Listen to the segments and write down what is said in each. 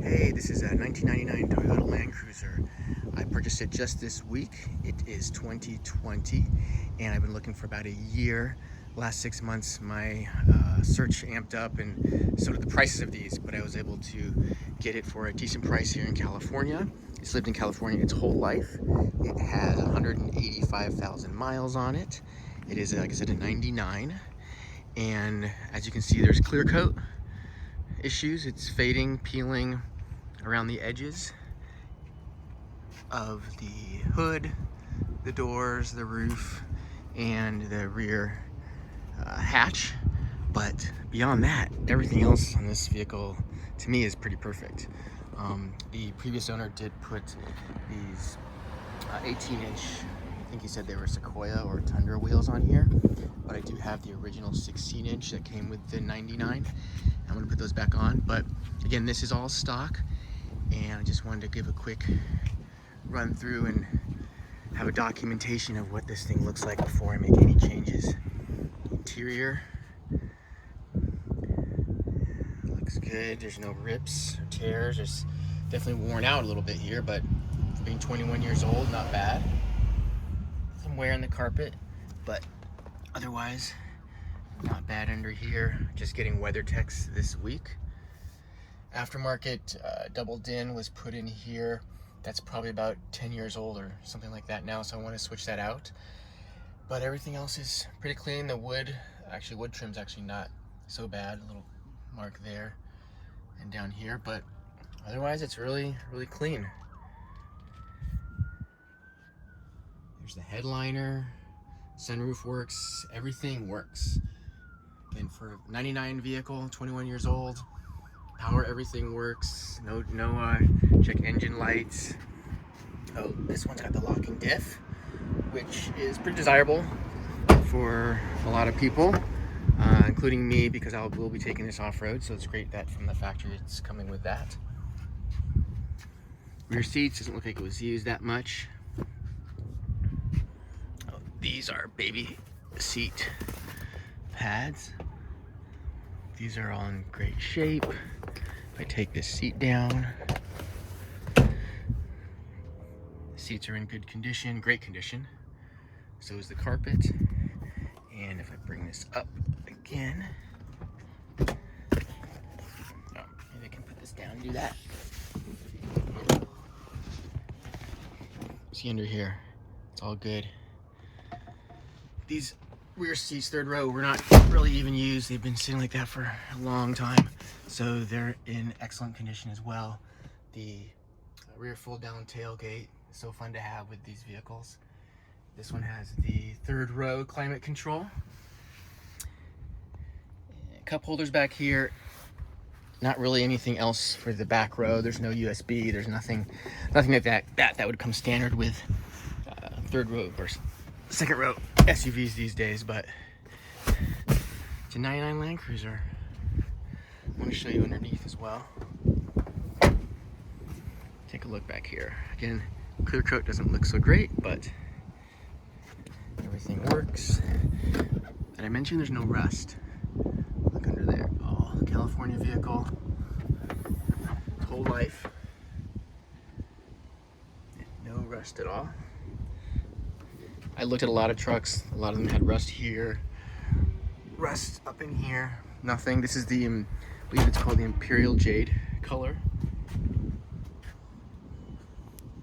Hey, this is a 1999 Toyota Land Cruiser. I purchased it just this week. It is 2020 and I've been looking for about a year. Last 6 months my search amped up and so did the prices of these, but I was able to get it for a decent price here in California. It's lived in California its whole life. It has 185,000 miles on it. It is, like I said, a 99, and as you can see there's clear coat issues. It's fading, peeling around the edges of the hood, the doors, the roof, and the rear hatch. But beyond that, everything else on this vehicle to me is pretty perfect. The previous owner did put these 18-inch, I think he said they were Sequoia or Tundra wheels on here, but I do have the original 16-inch that came with the 99. I'm gonna put those back on, but again, this is all stock, and I just wanted to give a quick run through and have a documentation of what this thing looks like before I make any changes. Interior looks good. There's no rips or tears. It's definitely worn out a little bit here, but for being 21 years old, not bad. Some wear in the carpet, but otherwise not bad under here. Just getting weather techs this week. Aftermarket double din was put in here. That's probably about 10 years old or something like that now, so I want to switch that out. But everything else is pretty clean. The wood trim's actually not so bad. A little mark there and down here, but otherwise it's really clean. There's the headliner, sunroof works, everything works. And for a 99 vehicle, 21 years old, power, everything works. No check engine lights. Oh, this one's got the locking diff, which is pretty desirable for a lot of people, including me, because will be taking this off-road, so it's great that from the factory it's coming with that. Rear seats, doesn't look like it was used that much. Oh, these are baby seat pads. These are all in great shape. If I take this seat down, the seats are in good condition, great condition. So is the carpet. And if I bring this up again, oh, maybe I can put this down and do that. See under here, it's all good. These rear seats, third row, were not really even used. They've been sitting like that for a long time, so they're in excellent condition as well. The rear fold down tailgate is so fun to have with these vehicles. This one has the third row climate control. Cup holders back here. Not really anything else for the back row. There's no USB. There's nothing like that would come standard with third row or second row SUVs these days, but it's a 99 Land Cruiser. I want to show you underneath as well. Take a look back here. Again, clear coat doesn't look so great, but everything works. And I mentioned there's no rust. Look under there. Oh, California vehicle. Whole life. No rust at all. I looked at a lot of trucks. A lot of them had rust here, rust up in here. Nothing. This is the, I believe it's called the Imperial Jade color.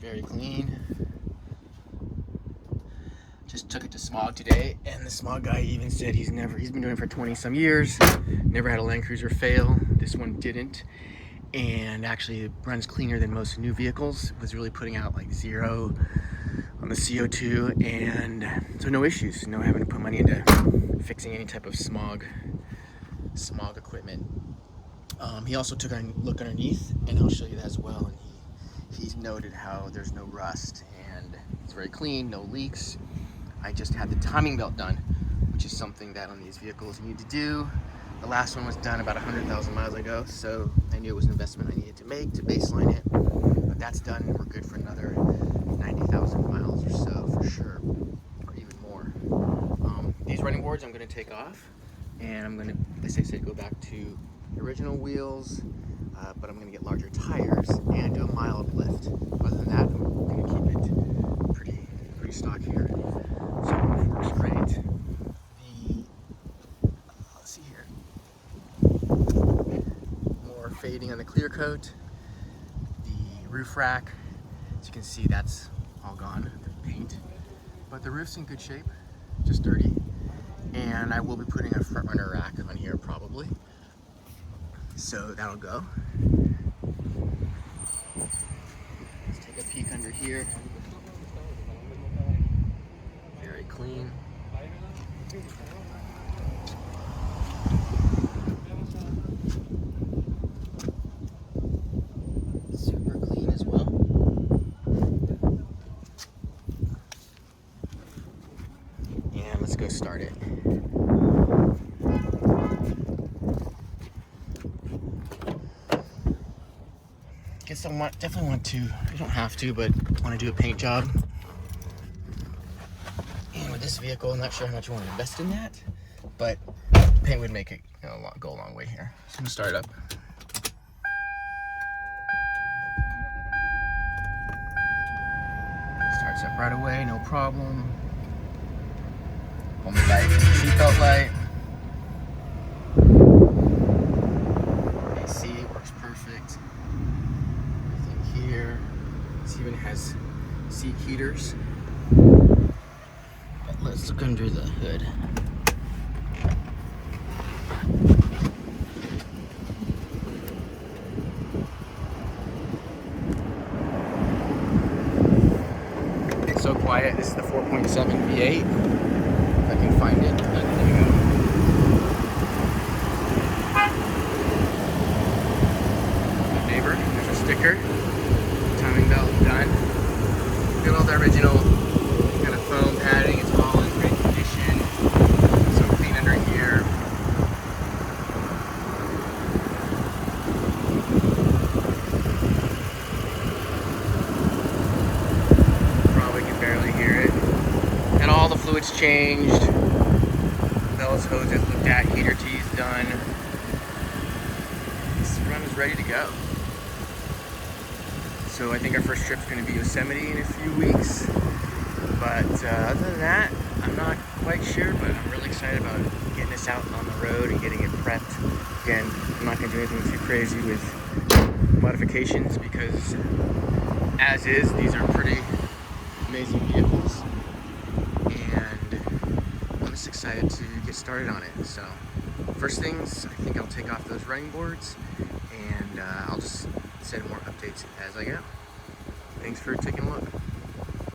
Very clean. Just took it to smog today, and the smog guy even said he's been doing it for 20 some years, never had a Land Cruiser fail. This one didn't, and actually it runs cleaner than most new vehicles. It was really putting out like 0 on the CO2, and so no issues, no having to put money into fixing any type of smog equipment. He also took a look underneath, and I'll show you that as well, and he's noted how there's no rust, and it's very clean, no leaks. I just had the timing belt done, which is something that on these vehicles you need to do. The last one was done about 100,000 miles ago, so I knew it was an investment I needed to make to baseline it. But that's done, and we're good for another 90,000 miles or so for sure, or even more. These running boards I'm going to take off, and I'm going to, as I said, go back to the original wheels, but I'm going to get larger tires and do a mild lift. Other than that, I'm going to keep it pretty stock here. So it works great. Let's see here. More fading on the clear coat. The roof rack, as you can see, that's all gone, the paint. But the roof's in good shape, just dirty. And I will be putting a front runner rack on here probably. So that'll go. Let's take a peek under here. Very clean. Super clean as well. And let's go start it. Guess definitely want to, you don't have to, but want to do a paint job. And with this vehicle, I'm not sure how much you want to invest in that, but paint would make it go a long way here. So I'm gonna start it up. Starts up right away, no problem. Hold me tight, seatbelt light. AC works perfect. Everything here. This even has seat heaters. But let's look under the hood. It's so quiet. This is the 4.7 V8. If I can find it. There we go. Good neighbor. There's a sticker. Timing belt done. Got all the original kind of foam padding. It's all in great condition. So clean under here. Probably can barely hear it. And all the fluids changed. Belts, hoses looked at. Heater tees done. This run is ready to go. So I think our first trip's going to be Yosemite in a few weeks. But other than that, I'm not quite sure, but I'm really excited about getting this out on the road and getting it prepped. Again, I'm not going to do anything too crazy with modifications because as is, these are pretty amazing vehicles. And I'm just excited to get started on it. So first things, I think I'll take off those running boards and I'll just send more updates as I go. Thanks for taking a look.